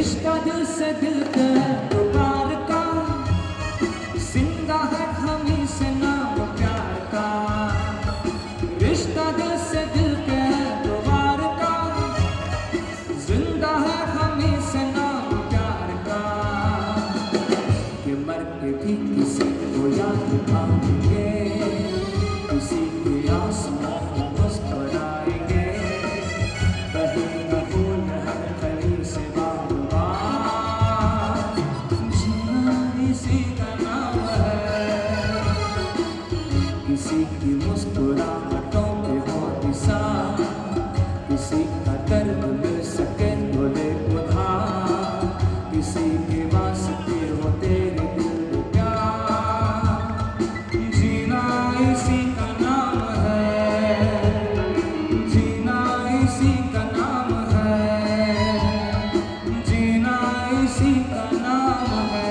रिश्ता दिल से दिल का तो प्यार का जिंदा है हमी से नाम प्यार का रिश्ता दिल से दिल के तो प्यार का जिंदा है हमी से नाम प्यार का कि मर के भी किसी को याद आएंगे किसी के आसमां में मुस्कुराएंगे कहीं न भूल हर कली से बार बार जीना इसी का नाम है किसी की मुस्कुराहटों पे हो निशान किसी का दर्द मिल सके तो ले उधार किसी के वास्ते हो तेरे दिल में प्यार जीना इसी का नाम है जीना इसी का नाम है जीना इसी का नाम है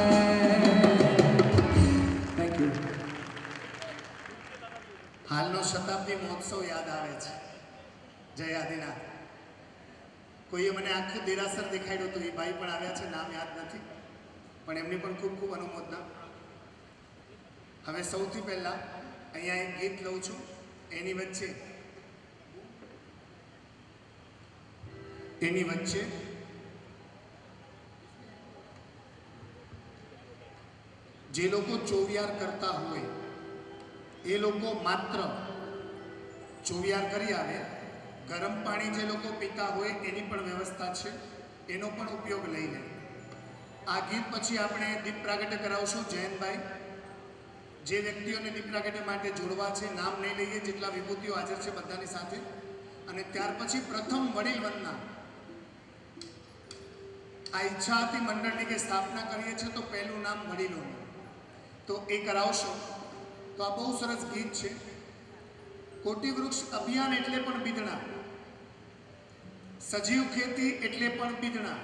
थैंक यू હાલનો શતાબ્દી મહોત્સવ યાદ આવે છે જય આદિનાથ કોઈએ મને આખું દેરાસર દેખાડ્યું હતું એ ભાઈ પણ આવ્યા છે નામ યાદ નથી પણ એમની પણ ખૂબ ખૂબ અનુમોદના હવે સૌથી પહેલા અહીંયા એક ગીત લઉં છું એની વચ્ચે જે લોકો ચોવિયાર કરતા હોય એ લોકો માત્ર ચોવિયાર કરી આવે ગરમ પાણી જે લોકો પીતા હોય એની પણ વ્યવસ્થા છે એનો પણ ઉપયોગ લઈ લે આ ગીત પછી આપણે દીપ પ્રાગટ્ય કરાવશું જયંતભાઈ જે વ્યક્તિઓને દીપ પ્રાગટ્ય માટે જોડવા છે નામ નહીં લઈએ જેટલા વિભૂતિઓ હાજર છે બધાની સાથે અને ત્યાર પછી પ્રથમ વડીલ વંદના આ ઈચ્છાથી મંડળની કે સ્થાપના કરીએ છીએ તો પહેલું નામ વડીલોનું તો એ કરાવશો તો આ બહુ સરસ ગીત છે કોટી વૃક્ષ અભિયાન એટલે પણ બીજણા સજીવ ખેતી એટલે પણ બીજણા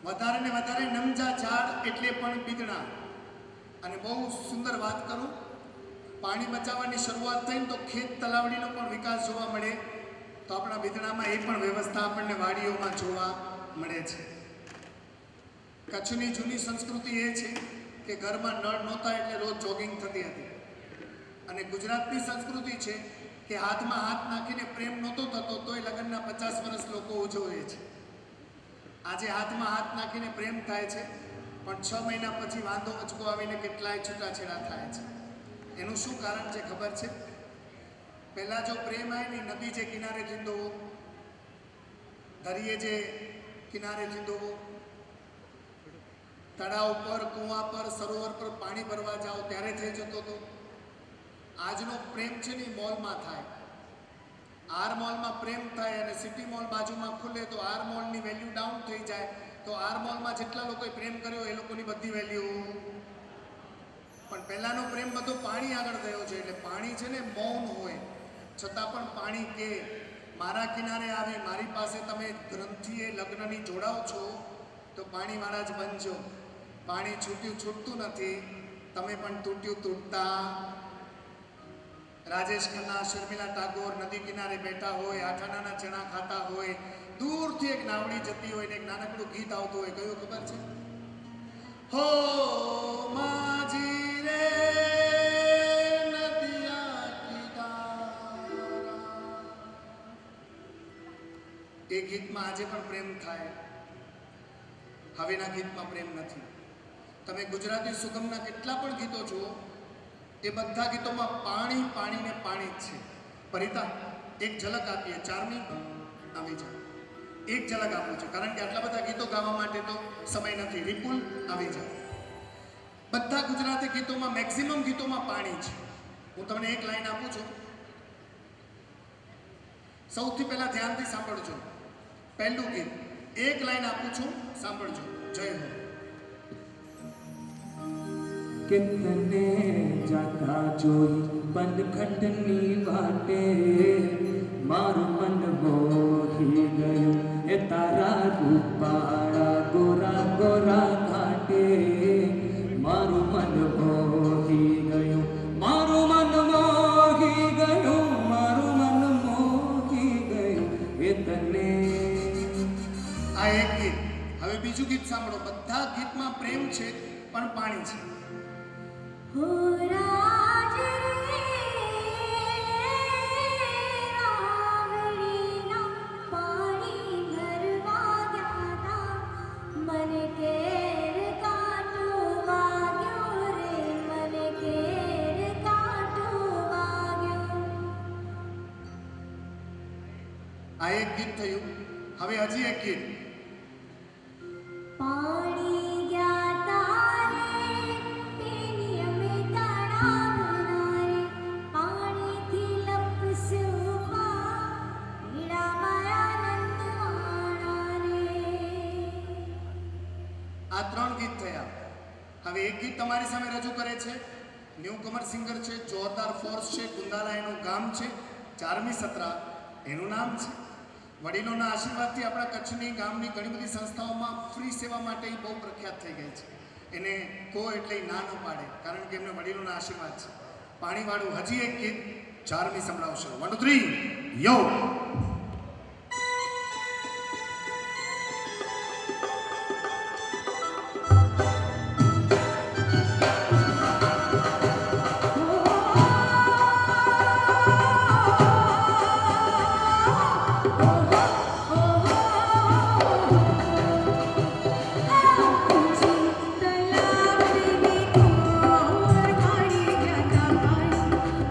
વધારે ને વધારે નમજા ઝાડ એટલે પણ બીજણા અને બહુ સુંદર વાત કરું પાણી બચાવવાની શરૂઆત થઈને તો ખેત તલાવડીનો પણ વિકાસ જોવા મળે તો આપણા બીજણામાં એ પણ વ્યવસ્થા આપણને વાડીઓમાં જોવા મળે છે કચ્છની જૂની સંસ્કૃતિ એ છે કે ઘરમાં નળ નહોતા એટલે રોજ જોગિંગ થતી હતી અને ગુજરાતની સંસ્કૃતિ છે કે હાથમાં હાથ નાખીને પ્રેમ નહોતો થતો તોય લગ્નના 50 વર્ષ લોકો ઉજવે છે આજે હાથમાં હાથ નાખીને પ્રેમ થાય છે પણ 6 મહિના પછી વાંધો વચકો આવીને કેટલાય છૂટાછેડા થાય છે એનું શું કારણ છે ખબર છે પહેલાં જો પ્રેમ આવે ને નદી જે કિનારે ધીંદોવો દરિયે જે કિનારે ધીંદોવો તળાવ પર કૂવા પર સરોવર પર પાણી ભરવા જાઓ ત્યારે થઈ જતો હતો આજનો પ્રેમ છે ને મોલમાં થાય આર મોલમાં પ્રેમ થાય અને સિટી મોલ બાજુમાં ખુલે તો આર મોલની વેલ્યુ ડાઉન થઈ જાય તો આર મોલમાં જેટલા લોકોએ પ્રેમ કર્યો એ લોકોની બધી વેલ્યુ પણ પહેલાંનો પ્રેમ બધો પાણી આગળ થયો છે એટલે પાણી છે ને મૌન હોય છતાં પણ પાણી કે મારા કિનારે આવે મારી પાસે તમે ગ્રંથિએ લગ્નની જોડાઓ છો તો પાણીવાળા જ બનજો પાણી છૂટ્યું છૂટતું નથી તમે પણ તૂટ્યું તૂટતા રાજેશ ખન્ના શર્મિલા ટાગોર નદી કિનારે બેઠા હોય આઠાણાના ચણા ખાતા હોય દૂરથી એક નાવડી જતી હોય ને એક નાનકડું ગીત આવતું હોય કયું ખબર છે હો માજી રે નદિયા કિનારા એ ગીતમાં આજે પણ પ્રેમ થાય હવેના ગીતમાં પ્રેમ નથી તમે ગુજરાતી સુગમના કેટલા પણ ગીતો જુઓ એ બધા ગીતોમાં પાણી પાણી ને પાણી જ છે પરિતા એક ઝલક આપીએ ચારમી આવી જાય એક ઝલક આપું છું કારણ કે આટલા બધા ગીતો ગાવા માટે તો સમય નથી વિપુલ આવી જાય બધા ગુજરાતી ગીતોમાં મેક્સિમમ ગીતોમાં પાણી છે હું તમને એક લાઈન આપું છું સૌથી પહેલા ધ્યાનથી સાંભળજો પહેલું ગીત એક લાઈન આપું છું સાંભળજો જય હો कितने जाता जोई बनखटनी वाटे मारू मन मोही गयो ए तारा रूपाड़ा गोरा गोरा घाटे मारू मन मोही गयो मारू मन मोही गयो मारू मन मोही गयो એ તને આ એક ગીત હવે બીજું સાંભળો, બધા ગીતમાં પ્રેમ છે પણ પાણી છે. હો રાજ રે રાવડીના પાણી ભરવા ગયા તા, મને કેર કાંટો વાગ્યો રે, મને કેર કાંટો વાગ્યો. આ એક ગીત થયું. હવે હજી એક ગીત. પાણી ગયા તારે તેની અમે તળાવના રે, પાણીથી લપસવા પીડા મારા નંદવાણા રે. આ 3 ગીત થયા. હવે એક ગીત તમારી સામે રજૂ કરે છે. ન્યૂ કમર સિંગર છે, જોરદાર ફોર્સ છે, ગુંદાલા એનું ગામ છે, 4મી સત્રા એનું નામ છે. વડીલોના આશીર્વાદથી આપણા કચ્છની ગામની ઘણી બધી સંસ્થાઓમાં ફ્રી સેવા માટે બહુ પ્રખ્યાત થઈ ગઈ છે. એને કહો એટલે ના ન પાડે, કારણ કે એમને વડીલોના આશીર્વાદ છે. પાણીવાળું હજી એક ગીત 4મી સંભળાવશે. 1 2 3 યો.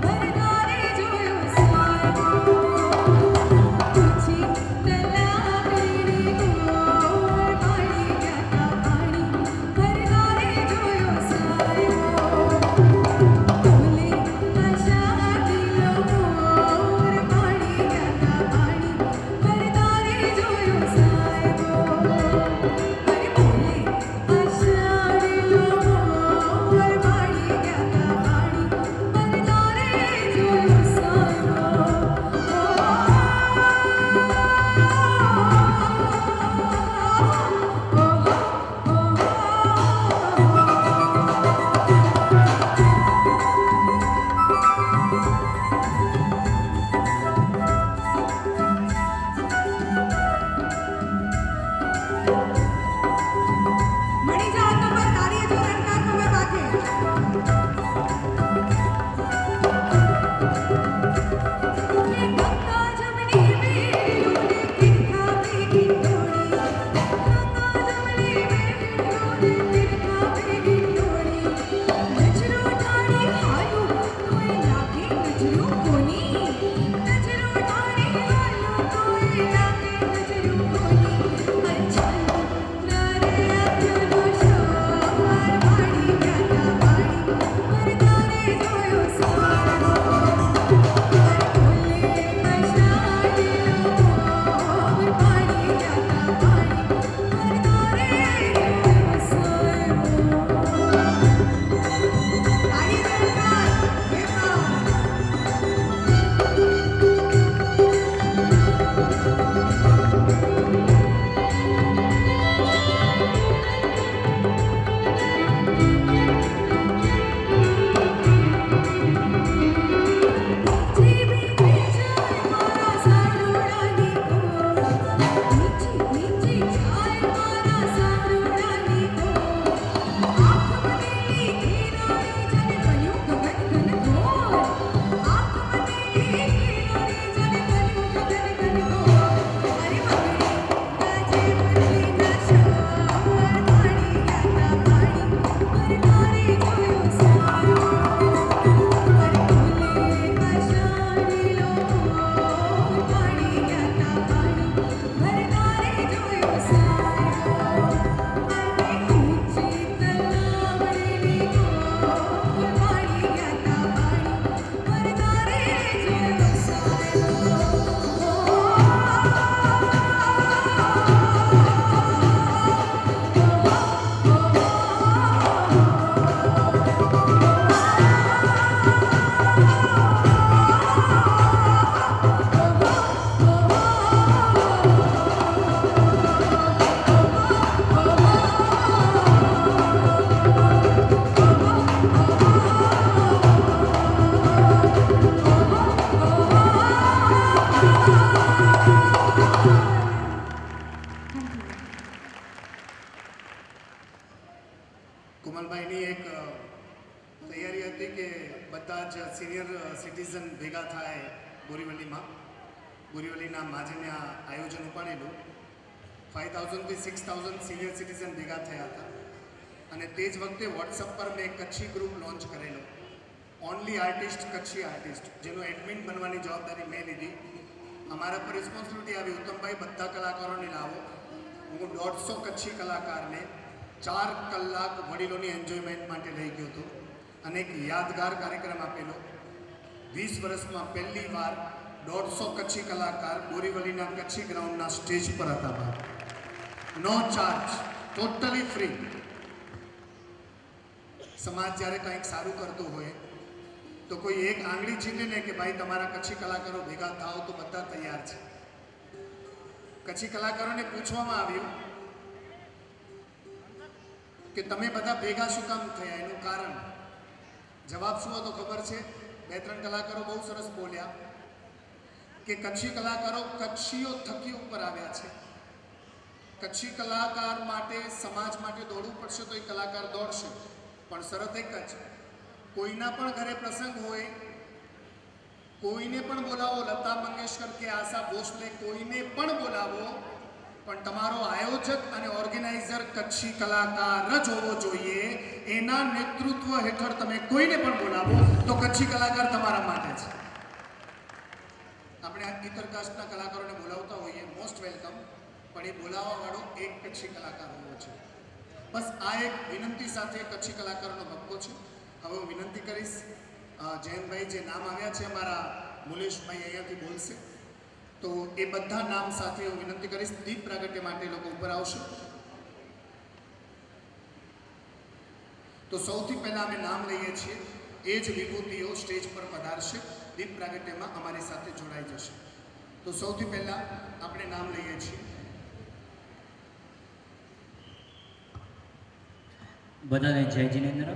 ભરનારે જોયો સારું સિનિયર સિટીઝન ભેગા થાય બોરીવલીમાં. બોરીવલીના માજીને આ આયોજન ઉપાડેલું. 5000 થી 6000 સિનિયર સિટીઝન ભેગા થયા હતા અને તે જ વખતે વોટ્સઅપ પર મેં કચ્છી ગ્રુપ લોન્ચ કરેલો, ઓનલી આર્ટિસ્ટ કચ્છી આર્ટિસ્ટ, જેનો એડમિન બનવાની જવાબદારી મેં લીધી. અમારા પર રિસ્પોન્સિબિલિટી આવી, ઉત્તમભાઈ બધા કલાકારોને લાવો. હું 150 કચ્છી કલાકારને 4 કલાક વડીલોની એન્જોયમેન્ટ માટે લઈ ગયો હતો અને એક યાદગાર કાર્યક્રમ આપેલો. 20 વર્ષમાં પહેલી વાર 150 કચ્છી કલાકાર બોરીવલીના કચ્છી ગ્રાઉન્ડના સ્ટેજ પર હતા. નો ચાર્જ, ટોટલી ફ્રી. સમાજ જ્યારે કંઈક સારું કરતું હોય તો કોઈ એક આંગળી ચીંધે ને કે ભાઈ તમારા કચ્છી કલાકારો ભેગા થાવ તો બધા તૈયાર છે. કચ્છી કલાકારોને પૂછવામાં આવ્યું કે તમે બધા ભેગા શું કામ થયા, એનું કારણ. જવાબ શું હતો ખબર છે? 2-3 કલાકારો બહુ સરસ બોલ્યા કે કચ્છી કલાકારો કચ્છીઓ થકી ઉપર આવ્યા છે. કચ્છી કલાકાર માટે, સમાજ માટે દોડવું પડશે તો એ કલાકાર દોડશે, પણ શરત એક જ, કોઈના પણ ઘરે પ્રસંગ હોય, કોઈને પણ બોલાવો, લતા મંગેશકર કે આશા ભોસલે, કોઈને પણ બોલાવો, પણ તમારો આયોજક અને ઓર્ગેનાઇઝર કચ્છી કલાકાર જ હોવો જોઈએ. એના નેતૃત્વ હેઠળ તમે કોઈને પણ બોલાવો તો કચ્છી કલાકાર તમારા માટે છે. આપણે આ ઇતર કાસ્ટના કલાકારોને બોલાવતા હોઈએ, મોસ્ટ વેલકમ, પણ એ બોલાવવાવાળો એક કચ્છી કલાકાર હોવો છે. બસ આ એક વિનંતી સાથે કચ્છી કલાકારોનો ભક્કો છે. હવે હું વિનંતી કરીશ, જયંતભાઈ જે નામ આવ્યા છે અમારા, મુલેશભાઈ અહીંયાથી બોલશે, તો એ બધા નામ સાથે હું વિનંતી કરીશ દીપ પ્રાગટ્ય માટે લોકો ઉપર આવશે. તો સૌથી પહેલાં અમે નામ લઈએ છીએ, એ જ વિભૂતિઓ સ્ટેજ પર પધારશે, દીપ પ્રાગટ્યમાં અમારી સાથે જોડાઈ જશે. તો સૌથી પહેલાં આપણે નામ લઈએ છીએ. બધાને જય જિનેન્દ્ર.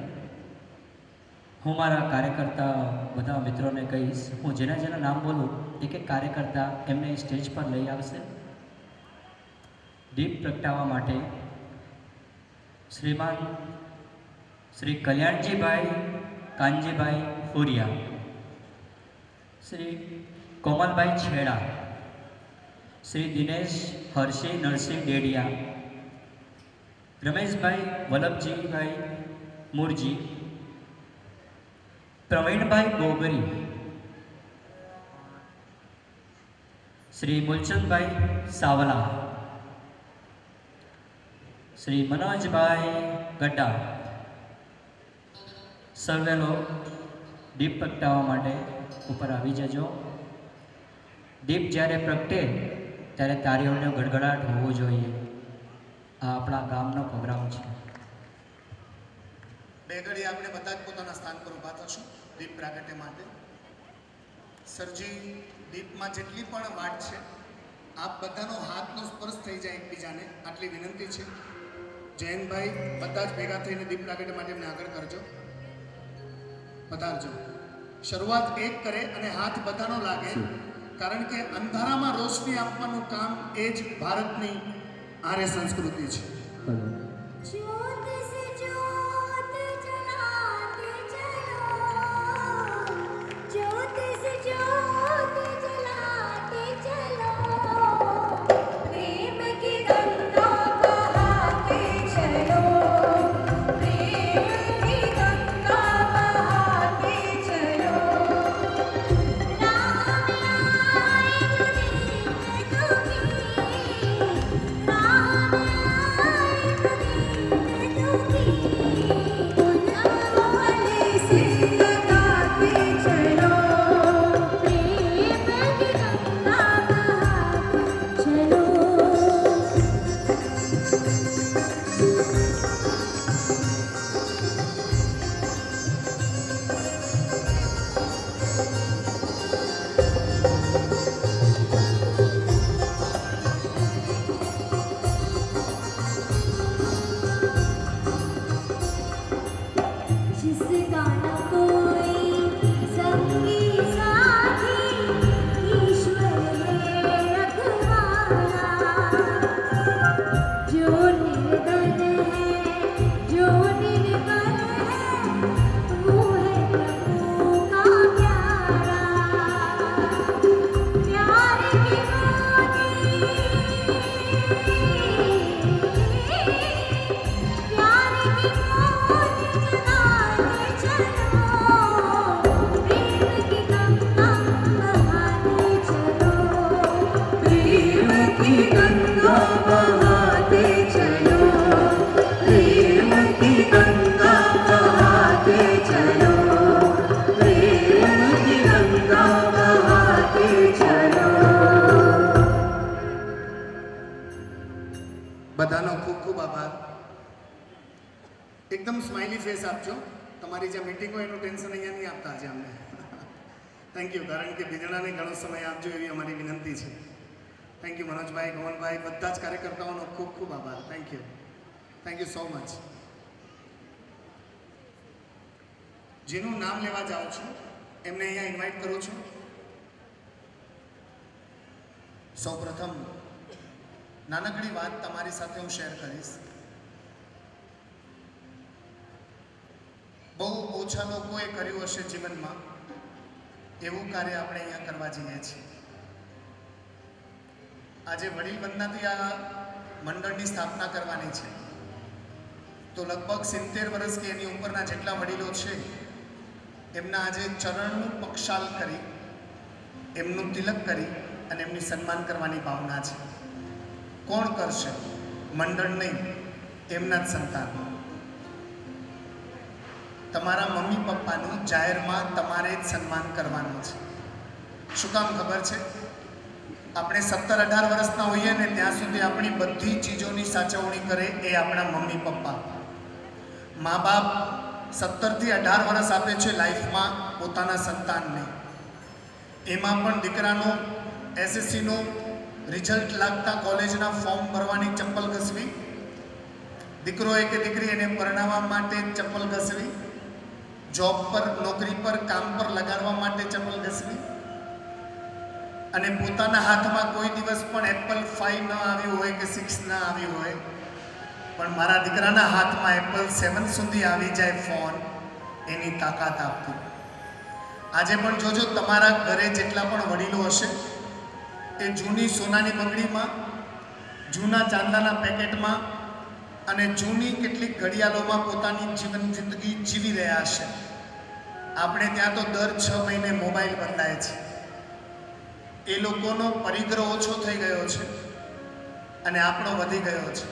હું મારા કાર્યકર્તા બધા મિત્રોને કહીશ, હું જેના જેના નામ બોલું એક એક કાર્યકર્તા એમને સ્ટેજ પર લઈ આવશે. દીપ પ્રગટાવવા માટે શ્રીમાન શ્રી કલ્યાણજીભાઈ કાનજીભાઈ ફુરિયા, શ્રી કોમલભાઈ છેડા, શ્રી દિનેશ હર્ષી નરસિંહ ડેડિયા, રમેશભાઈ વલ્લભજીભાઈ મુરજી, પ્રવીણભાઈ બોગરી, શ્રી મૂલચંદભાઈ સાવલા, શ્રી મનોજભાઈ ગड्ढा. સર્વેલો દીપ પ્રગટાવવા માટે ઉપર આવી જજો. દીપ જ્યારે પ્રગટે ત્યારે તાળીઓનો ગડગડાટ હોવો જોઈએ. આ આપણા ગામનો પ્રોગ્રામ છે. બે ઘડી આપણે બધા જ પોતાના સ્થાન પર ઊભા થશું દીપ પ્રાગટ્ય માટે. સરજી, દીપમાં જેટલી પણ વાટ છે, આપ બધાનો હાથનો સ્પર્શ થઈ જાય એકબીજાને, આટલી વિનંતી છે. જયંતભાઈ બધા જ ભેગા થઈને દીપ પ્રાગટ્ય માટે એમને આગળ કરજો, પધારજો. શરૂઆત એક કરે અને હાથ બધાનો લાગે, કારણ કે અંધારામાં રોશની આપવાનું કામ એ જ ભારતની આર્ય સંસ્કૃતિ છે. ज्योत से ज्योत जलाते चलो, ज्योत से ज्योत जलाते चलो, प्रेम की गंगा बहाते चलो, प्रेम की गंगा बहाते चलो, राम आए जो दीन दुखी, राम आए जो दीन એકદમ સ્માઇલી ફેસ આપજો. તમારી જે મીટિંગ હોય એનું ટેન્શન અહીંયા નહીં આપતા આજે અમને. થેન્ક યુ, કારણ કે બીજણાને ઘણો સમય આપજો એવી અમારી વિનંતી છે. થેન્ક યુ મનોજભાઈ, ગમનભાઈ, બધા જ કાર્યકર્તાઓનો ખૂબ ખૂબ આભાર. Thank you so much. જેનું નામ લેવા જાઉં છું એમને અહીંયા ઇન્વાઇટ કરું છું. સૌપ્રથમ નાનકડી વાત તમારી સાથે હું શેર કરીશ. બહુ ઓછા લોકોએ કર્યું હશે જીવનમાં એવું કાર્ય આપણે અહીંયા કરવા જઈએ છીએ. આજે વડીલ વંદનાથી આ મંડળની સ્થાપના કરવાની છે, તો લગભગ 70 વર્ષ કે એની ઉપરના જેટલા વડીલો છે એમના આજે ચરણનું પક્ષાલ કરી, એમનું તિલક કરી અને એમની સન્માન કરવાની ભાવના છે. કોણ કરશે? મંડળ નહીં, એમના જ સંતાન. તમારા મમ્મી પપ્પાનું જાહેરમાં તમારે જ સન્માન કરવાનું છે. શું કામ ખબર છે? આપણે 17-18 વર્ષના હોઈએ ને ત્યાં સુધી આપણી બધી ચીજોની સાચવણી કરે એ આપણા મમ્મી પપ્પા. મા બાપ 17 થી 18 વર્ષ આપે છે લાઈફમાં પોતાના સંતાનને. એમાં પણ દીકરાનું એસએસસીનું રિઝલ્ટ લાગતા કોલેજના ફોર્મ ભરવાની ચપ્પલ ઘસવી, દીકરોએ કે દીકરી એને પરણાવવા માટે ચપ્પલ ઘસવી, જોબ પર નોકરી પર કામ પર લગાડવા માટે ચપ્પલ ઘસવી, અને પોતાના હાથમાં કોઈ દિવસ પણ એપલ 5 ન આવ્યું હોય કે 6 ન આવ્યું હોય, પણ મારા દીકરાના હાથમાં એપલ 7 સુધી આવી જાય ફોન, એની તાકાત આપતી. આજે પણ જોજો, તમારા ઘરે જેટલા પણ વડીલો હશે એ જૂની સોનાની બંગડીમાં, જૂના ચાંદાના પેકેટમાં અને જૂની કેટલીક ઘડિયાળોમાં પોતાની જિંદગી જીવી રહ્યા હશે. આપણે ત્યાં તો દર 6 મહિને મોબાઈલ બદલાય છે. એ લોકોનો પરિગ્રહ ઓછો થઈ ગયો છે અને આપણો વધી ગયો છે.